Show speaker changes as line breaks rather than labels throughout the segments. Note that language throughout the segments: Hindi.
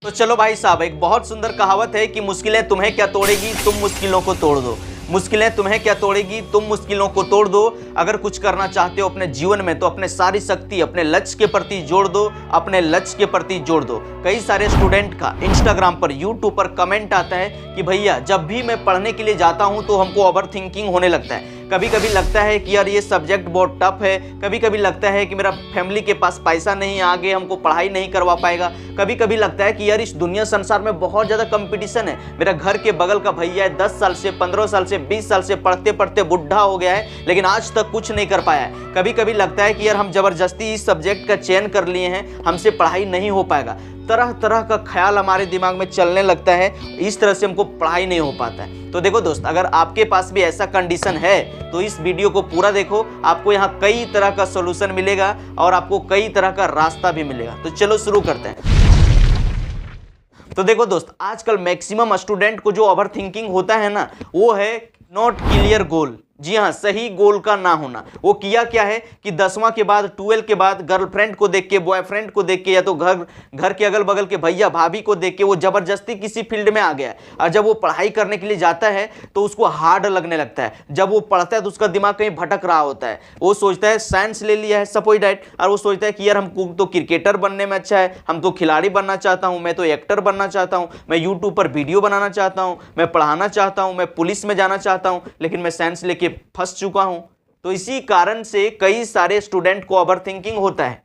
तो चलो भाई साहब, एक बहुत सुंदर कहावत है कि मुश्किलें तुम्हें क्या तोड़ेगी, तुम मुश्किलों को तोड़ दो। मुश्किलें तुम्हें क्या तोड़ेगी, तुम मुश्किलों को तोड़ दो। अगर कुछ करना चाहते हो अपने जीवन में तो अपने सारी शक्ति अपने लक्ष्य के प्रति जोड़ दो, अपने लक्ष्य के प्रति जोड़ दो। कई सारे स्टूडेंट का इंस्टाग्राम पर, यूट्यूब पर कमेंट आता है कि भैया जब भी मैं पढ़ने के लिए जाता हूं तो हमको ओवर थिंकिंग होने लगता है। कभी कभी लगता है कि यार ये सब्जेक्ट बहुत टफ है, कभी कभी लगता है कि मेरा फैमिली के पास पैसा नहीं, आगे हमको पढ़ाई नहीं करवा पाएगा। कभी कभी लगता है कि यार इस दुनिया संसार में बहुत ज़्यादा कंपटीशन है। मेरा घर के बगल का भैया है, 10 साल से 15 साल से 20 साल से पढ़ते पढ़ते बुढ़ा हो गया है, लेकिन आज तक कुछ नहीं कर पाया है। कभी कभी लगता है कि यार हम जबरदस्ती इस सब्जेक्ट का चयन कर लिए हैं, हमसे पढ़ाई नहीं हो पाएगा। तरह तरह का ख्याल हमारे दिमाग में चलने लगता है, इस तरह से हमको पढ़ाई नहीं हो पाता है। तो देखो दोस्त, अगर आपके पास भी ऐसा कंडीशन है तो इस वीडियो को पूरा देखो, आपको यहाँ कई तरह का सॉल्यूशन मिलेगा और आपको कई तरह का रास्ता भी मिलेगा। तो चलो शुरू करते हैं। तो देखो दोस्त, आजकल मैक्सिमम स्टूडेंट को जो ओवर थिंकिंग होता है ना, वो है नॉट क्लियर गोल। जी हाँ, सही गोल का ना होना। वो किया क्या है कि 10वां के बाद 12 के बाद गर्लफ्रेंड को देख के, बॉयफ्रेंड को देख के, या तो घर के अगल बगल के भैया भाभी को देख के वो जबरदस्ती किसी फील्ड में आ गया है। और जब वो पढ़ाई करने के लिए जाता है तो उसको हार्ड लगने लगता है। जब वो पढ़ता है तो उसका दिमाग कहीं भटक रहा होता है। वो सोचता है साइंस ले लिया है सपोज डैट, और वो सोचता है कि यार हमको तो क्रिकेटर बनने में अच्छा है, हम तो खिलाड़ी बनना चाहता हूँ, मैं तो एक्टर बनना चाहता हूँ, मैं यूट्यूब पर वीडियो बनाना चाहता हूँ, मैं पढ़ाना चाहता हूँ, मैं पुलिस में जाना चाहता हूँ, लेकिन मैं साइंस लेके फंस चुका हूं। तो इसी कारण से कई सारे स्टूडेंट को ओवर थिंकिंग होता है।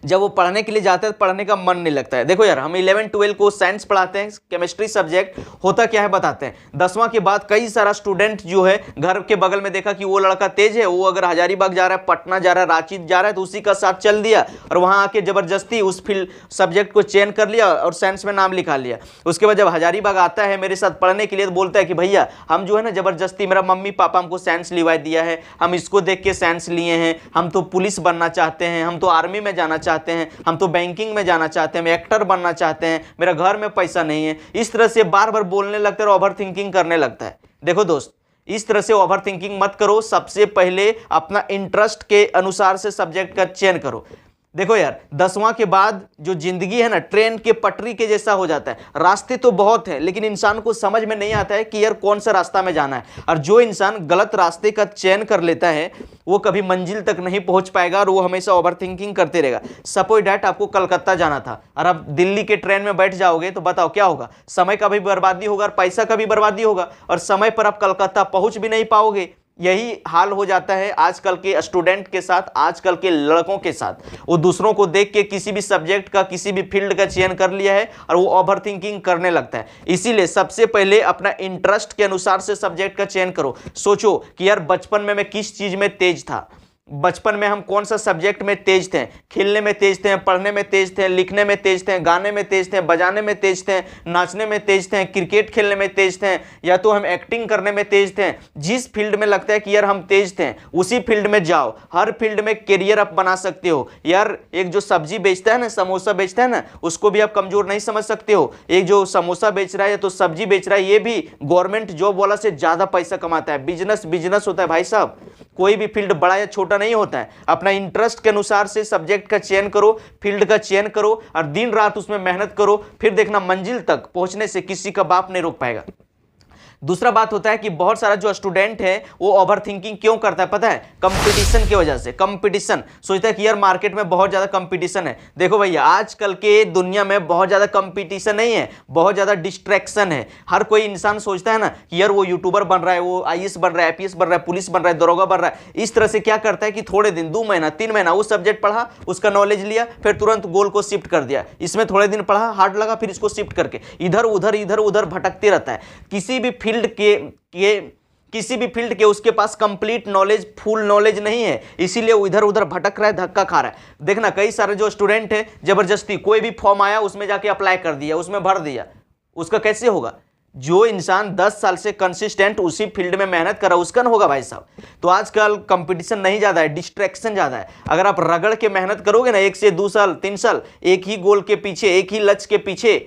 जब वो पढ़ने के लिए जाते हैं पढ़ने का मन नहीं लगता है। देखो यार, हम 11-12 को साइंस पढ़ाते हैं, केमिस्ट्री सब्जेक्ट होता क्या है बताते हैं। 10वां के बाद कई सारा स्टूडेंट जो है, घर के बगल में देखा कि वो लड़का तेज है, वो अगर हजारीबाग जा रहा है, पटना जा रहा है, रांची जा रहा है, तो उसी का साथ चल दिया और वहां आके जबरदस्ती उस फील्ड सब्जेक्ट को चयन कर लिया और साइंस में नाम लिखा लिया। उसके बाद जब हजारीबाग आता है मेरे साथ पढ़ने के लिए तो बोलता है कि भैया हम जो है ना जबरदस्ती, मेरा मम्मी पापा हमको साइंस लिवा दिया है, हम इसको देख के साइंस लिए हैं, हम तो पुलिस बनना चाहते हैं, हम तो आर्मी में जाना चाहते हैं, हम तो बैंकिंग में जाना चाहते हैं, हम एक्टर बनना चाहते हैं, मेरा घर में पैसा नहीं है। इस तरह से बार बार बोलने लगता है और ओवर थिंकिंग करने लगता है। देखो दोस्त, इस तरह से ओवर थिंकिंग मत करो। सबसे पहले अपना इंटरेस्ट के अनुसार से सब्जेक्ट का चयन करो। देखो यार, 10वां के बाद जो जिंदगी है ना, ट्रेन के पटरी के जैसा हो जाता है। रास्ते तो बहुत है लेकिन इंसान को समझ में नहीं आता है कि यार कौन सा रास्ता में जाना है। और जो इंसान गलत रास्ते का चयन कर लेता है वो कभी मंजिल तक नहीं पहुंच पाएगा और वो हमेशा ओवर थिंकिंग करते रहेगा। सपोज डैट आपको कलकत्ता जाना था और आप दिल्ली के ट्रेन में बैठ जाओगे तो बताओ क्या होगा। समय का भी बर्बादी होगा और पैसा का भी बर्बादी होगा और समय पर आप कलकत्ता पहुंच भी नहीं पाओगे। यही हाल हो जाता है आजकल के स्टूडेंट के साथ, आजकल के लड़कों के साथ। वो दूसरों को देख के किसी भी सब्जेक्ट का, किसी भी फील्ड का चयन कर लिया है और वो ओवर थिंकिंग करने लगता है। इसीलिए सबसे पहले अपना इंटरेस्ट के अनुसार से सब्जेक्ट का चयन करो। सोचो कि यार बचपन में मैं किस चीज में तेज था, बचपन में हम कौन सा सब्जेक्ट में तेज थे। खेलने में तेज थे, पढ़ने में तेज थे, लिखने में तेज थे, गाने में तेज थे, बजाने में तेज थे, नाचने में तेज थे, क्रिकेट खेलने में तेज थे, या तो हम एक्टिंग करने में तेज थे। जिस फील्ड में लगता है कि यार हम तेज थे उसी फील्ड में जाओ। हर फील्ड में करियर आप बना सकते हो। यार एक जो सब्जी बेचता है ना, समोसा बेचता है ना, उसको भी आप कमजोर नहीं समझ सकते हो। एक जो समोसा बेच रहा है या तो सब्जी बेच रहा है, ये भी गवर्नमेंट जॉब वाला से ज्यादा पैसा कमाता है। बिजनेस बिजनेस होता है भाई साहब। कोई भी फील्ड बड़ा या छोटा नहीं होता है। अपना इंटरेस्ट के अनुसार से सब्जेक्ट का चयन करो, फील्ड का चयन करो और दिन रात उसमें मेहनत करो। फिर देखना मंजिल तक पहुंचने से किसी का बाप नहीं रोक पाएगा। दूसरा बात होता है कि बहुत सारा जो स्टूडेंट है वो ओवर थिंकिंग क्यों करता है पता है? कंपटीशन की वजह से। कंपटीशन सोचता है कि यार मार्केट में बहुत ज़्यादा कंपटीशन है। देखो भैया, आजकल के दुनिया में बहुत ज़्यादा कंपटीशन नहीं है, बहुत ज़्यादा डिस्ट्रैक्शन है। हर कोई इंसान सोचता है ना कि यार वो यूट्यूबर बन रहा है, वो IAS बन रहा है, IPS बन रहा है, पुलिस बन रहा है, दरोगा बन रहा है। इस तरह से क्या करता है कि थोड़े दिन, 2 महीना 3 महीना उस सब्जेक्ट पढ़ा, उसका नॉलेज लिया, फिर तुरंत गोल को शिफ्ट कर दिया। इसमें थोड़े दिन पढ़ा, हार्ड लगा, फिर इसको शिफ्ट करके इधर उधर भटकते रहता है। किसी भी फील्ड के उसके पास कंप्लीट नॉलेज, फुल नॉलेज नहीं है, इसीलिए वो इधर उधर भटक रहा है, धक्का खा रहा है। देखना कई सारे जो स्टूडेंट है जबरदस्ती कोई भी फॉर्म आया उसमें जाके अप्लाई कर दिया, उसमें भर दिया। उसका कैसे होगा? जो इंसान 10 साल से कंसिस्टेंट उसी फील्ड में मेहनत कर रहा है उसका न होगा भाई साहब। तो आजकल कंपटीशन नहीं ज्यादा है, डिस्ट्रैक्शन ज्यादा है। अगर आप रगड़ के मेहनत करोगे ना 1 से 2 साल 3 साल एक ही गोल के पीछे, एक ही लक्ष्य के पीछे,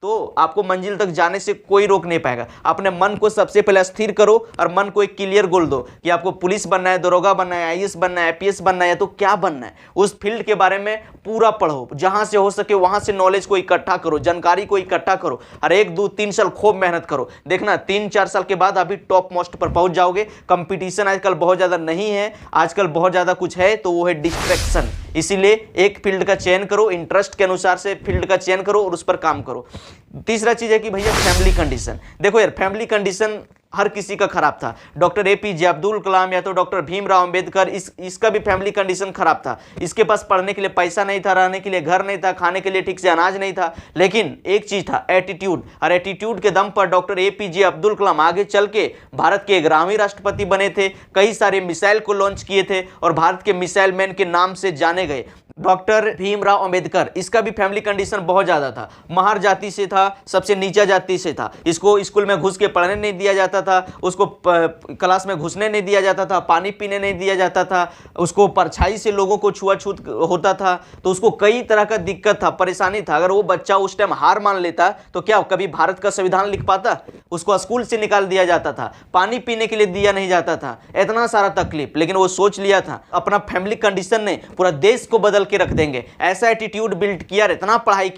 तो आपको मंजिल तक जाने से कोई रोक नहीं पाएगा। अपने मन को सबसे पहले स्थिर करो और मन को एक क्लियर गोल दो कि आपको पुलिस बनना है, दरोगा बनना है, आईएएस बनना है, आईपीएस बनना है, तो क्या बनना है उस फील्ड के बारे में पूरा पढ़ो, जहां से हो सके वहां से नॉलेज को इकट्ठा करो, जानकारी को इकट्ठा करो और 1 2 3 साल खूब मेहनत करो। देखना 3-4 साल के बाद अभी टॉप मोस्ट पर पहुंच जाओगे। कंपटीशन आजकल बहुत ज्यादा नहीं है, आजकल बहुत ज्यादा कुछ है, तो वो है डिस्ट्रैक्शन। इसीलिए एक फील्ड का चयन करो, इंटरेस्ट के अनुसार से फील्ड का चयन करो और उस पर काम करो। तीसरा चीज है कि भैया फैमिली कंडीशन। देखो यार, फैमिली कंडीशन हर किसी का खराब था। डॉक्टर एपीजे अब्दुल कलाम या तो डॉक्टर भीमराव अंबेडकर, इसका भी फैमिली कंडीशन खराब था। इसके पास पढ़ने के लिए पैसा नहीं था, रहने के लिए घर नहीं था, खाने के लिए ठीक से अनाज नहीं था, लेकिन एक चीज था, एटीट्यूड। और एटीट्यूड के दम पर डॉक्टर एपीजे अब्दुल कलाम आगे चल के भारत के 11वें राष्ट्रपति बने थे, कई सारे मिसाइल को लॉन्च किए थे और भारत के मिसाइल मैन के नाम से जाने गए। डॉक्टर भीमराव अंबेडकर, इसका भी फैमिली कंडीशन बहुत ज़्यादा था, महार जाति से था, सबसे नीचा जाति से था, इसको स्कूल में घुस के पढ़ने नहीं दिया जाता था, उसको क्लास में घुसने नहीं दिया जाता था, पानी पीने नहीं दिया जाता था, उसको परछाई से लोगों को छुआछूत होता था, तो उसको कई तरह का दिक्कत था, परेशानी था। अगर वो बच्चा उस टाइम हार मान लेता तो क्या कभी भारत का संविधान लिख पाता? उसको स्कूल से निकाल दिया जाता था, पानी पीने के लिए दिया नहीं जाता था, इतना सारा तकलीफ, लेकिन वो सोच लिया था, अपना फैमिली कंडीशन ने पूरा देश को बदल के रख देंगे, ऐसा एटीट्यूड बिल्ड किया, इतना पढ़ाई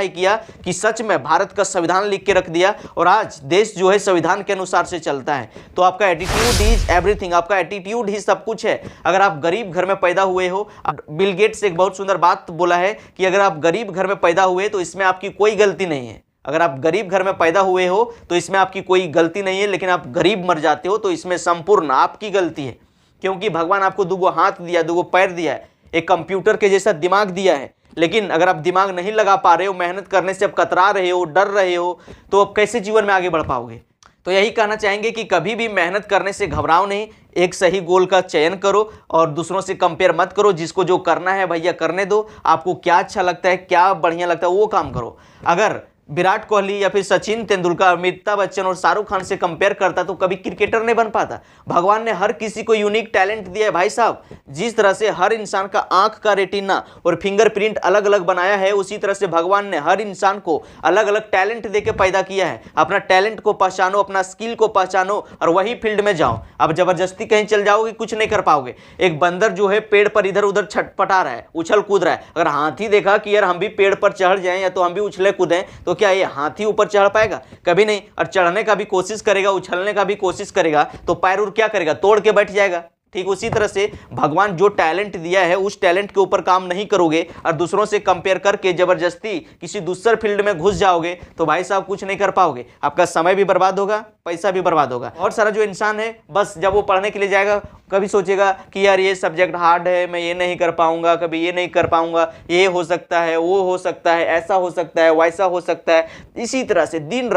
किया कि सच में भारत का संविधान लिख के रख दिया और आज देश जो है संविधान के अनुसार से चलता है। तो आपका एटीट्यूड इज एवरीथिंग, आपका एटीट्यूड ही सब कुछ है। अगर आप गरीब घर में पैदा हुए हो, बिल गेट्स एक बहुत सुंदर बात बोला है कि अगर आप गरीब घर में पैदा हुए तो इसमें आपकी कोई गलती नहीं है। अगर आप गरीब घर में पैदा हुए हो तो इसमें आपकी कोई गलती नहीं है, लेकिन आप गरीब मर जाते हो तो इसमें संपूर्ण आपकी गलती है, क्योंकि भगवान आपको 2 हाथ दिया, 2 पैर दिया है, एक कंप्यूटर के जैसा दिमाग दिया है, लेकिन अगर आप दिमाग नहीं लगा पा रहे हो, मेहनत करने से आप कतरा रहे हो, डर रहे हो, तो आप कैसे जीवन में आगे बढ़ पाओगे? तो यही कहना चाहेंगे कि कभी भी मेहनत करने से घबराओ नहीं, एक सही गोल का चयन करो और दूसरों से कंपेयर मत करो। जिसको जो करना है भैया करने दो, आपको क्या अच्छा लगता है, क्या बढ़िया लगता है वो काम करो। अगर विराट कोहली या फिर सचिन तेंदुलकर, अमिताभ बच्चन और शाहरुख खान से कंपेयर करता तो कभी क्रिकेटर नहीं बन पाता। भगवान ने हर किसी को यूनिक टैलेंट दिया है भाई साहब। जिस तरह से हर इंसान का आंख का रेटिना और फिंगरप्रिंट अलग अलग बनाया है, उसी तरह से भगवान ने हर इंसान को अलग अलग टैलेंट देके पैदा किया है। अपना टैलेंट को पहचानो, अपना स्किल को पहचानो और वही फील्ड में जाओ। अब जबरदस्ती कहीं चल जाओगे कुछ नहीं कर पाओगे। एक बंदर जो है पेड़ पर इधर उधर छटपटा रहा है, उछल कूद रहा है, अगर हाथी देखा कि यार हम भी पेड़ पर चढ़ जाएं या तो हम भी उछले कूदें, तो क्या ये हाथी ऊपर चढ़ पाएगा? कभी नहीं। और चढ़ने का भी कोशिश करेगा, उछलने का भी कोशिश करेगा, तो पैर उर क्या करेगा? तोड़ के बैठ जाएगा। ठीक उसी तरह से भगवान जो टैलेंट दिया है उस टैलेंट के ऊपर काम नहीं करोगे और दूसरों से कंपेयर करके जबरदस्ती किसी दूसरे फील्ड में घुस जाओगे तो भाई साहब कुछ नहीं कर पाओगे। आपका समय भी बर्बाद होगा, पैसा भी बर्बाद होगा। और सारा जो इंसान है बस जब वो पढ़ने के लिए जाएगा कभी सोचेगा कि यार ये सब्जेक्ट हार्ड है, मैं ये नहीं कर पाऊंगा, कभी ये नहीं कर पाऊंगा, ये हो सकता है, वो हो सकता है, ऐसा हो सकता है, वैसा हो सकता है। इसी तरह से दिन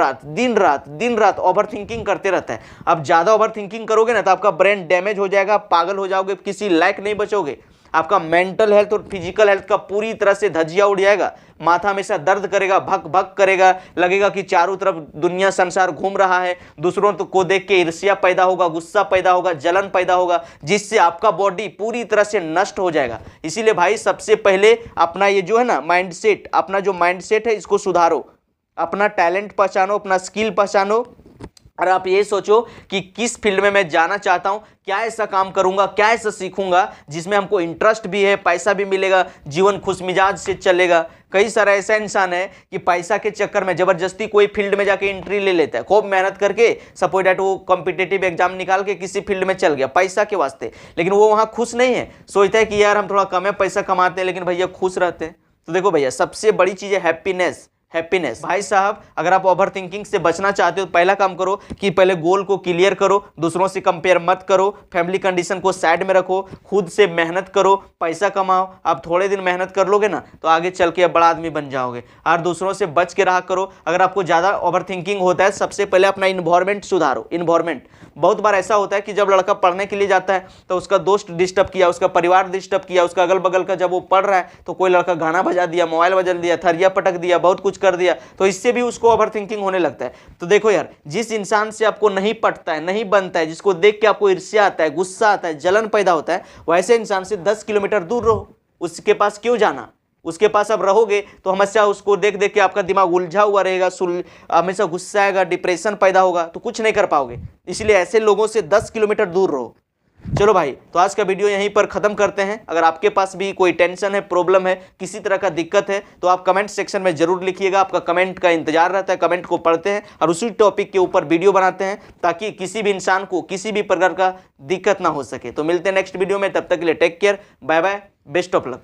रात ओवर थिंकिंग करते रहता है। अब ज्यादा ओवर थिंकिंग करोगे ना तो आपका ब्रेन डैमेज हो जाएगा, पागल हो जाओगे, किसी लायक नहीं बचोगे। आपका मेंटल हेल्थ और फिजिकल हेल्थ का पूरी तरह से धज्जिया उड़ जाएगा। माथा हमेशा दर्द करेगा, भक भक करेगा, लगेगा कि चारों तरफ दुनिया संसार घूम रहा है। दूसरों को देख के ईर्ष्या पैदा होगा, गुस्सा पैदा होगा, जलन पैदा होगा, जिससे आपका बॉडी पूरी तरह से नष्ट हो जाएगा। इसीलिए भाई सबसे पहले अपना ये जो है ना माइंडसेट, अपना जो माइंडसेट है इसको सुधारो, अपना टैलेंट पहचानो, अपना स्किल पहचानो और आप ये सोचो कि किस फील्ड में मैं जाना चाहता हूं, क्या ऐसा काम करूंगा, क्या ऐसा सीखूंगा जिसमें हमको इंटरेस्ट भी है, पैसा भी मिलेगा, जीवन खुशमिजाज से चलेगा। कई सारा ऐसा इंसान है कि पैसा के चक्कर में जबरदस्ती कोई फील्ड में जाके एंट्री ले लेता है, खूब मेहनत करके, सपोज दैट वो कॉम्पिटिटिव एग्जाम निकाल के किसी फील्ड में चल गया पैसा के वास्ते, लेकिन वो वहां खुश नहीं है, सोचता है कि यार हम थोड़ा कम पैसा कमाते हैं लेकिन भैया खुश रहते हैं। तो देखो भैया सबसे बड़ी चीज है हैप्पीनेस। भाई साहब अगर आप ओवर थिंकिंग से बचना चाहते हो तो पहला काम करो कि पहले गोल को क्लियर करो, दूसरों से कंपेयर मत करो, फैमिली कंडीशन को साइड में रखो, खुद से मेहनत करो, पैसा कमाओ। आप थोड़े दिन मेहनत कर लोगे ना तो आगे चल के बड़ा आदमी बन जाओगे। और दूसरों से बच के रहा करो। अगर आपको ज़्यादा ओवर थिंकिंग होता है सबसे पहले अपना इन्वायरमेंट सुधारो। इन्वायरमेंट बहुत बार ऐसा होता है कि जब लड़का पढ़ने के लिए जाता है तो उसका दोस्त डिस्टर्ब किया, उसका परिवार डिस्टर्ब किया, उसका अगल बगल का जब वो पढ़ रहा है तो कोई लड़का गाना बजा दिया, मोबाइल बजा दिया, थरिया पटक दिया, बहुत कुछ कर दिया, तो इससे भी उसको ओवर थिंकिंग होने लगता है। तो देखो यार जिस इंसान से आपको नहीं पटता है, नहीं बनता है, जिसको देख के आपको ईर्ष्या आता है, गुस्सा आता है, जलन पैदा होता है, वैसे इंसान से 10 किलोमीटर दूर रहो, उसके पास क्यों जाना। उसके पास अब रहोगे तो हमेशा उसको देख देख के आपका दिमाग उलझा हुआ रहेगा, हमेशा गुस्सा आएगा, डिप्रेशन पैदा होगा, तो कुछ नहीं कर पाओगे। इसलिए ऐसे लोगों से 10 किलोमीटर दूर रहो। चलो भाई, तो आज का वीडियो यहीं पर ख़त्म करते हैं। अगर आपके पास भी कोई टेंशन है, प्रॉब्लम है, किसी तरह का दिक्कत है तो आप कमेंट सेक्शन में ज़रूर लिखिएगा। आपका कमेंट का इंतजार रहता है, कमेंट को पढ़ते हैं और उसी टॉपिक के ऊपर वीडियो बनाते हैं ताकि किसी भी इंसान को किसी भी प्रकार का दिक्कत ना हो सके। तो मिलते हैं नेक्स्ट वीडियो में, तब तक के लिए take care, bye bye, best of luck.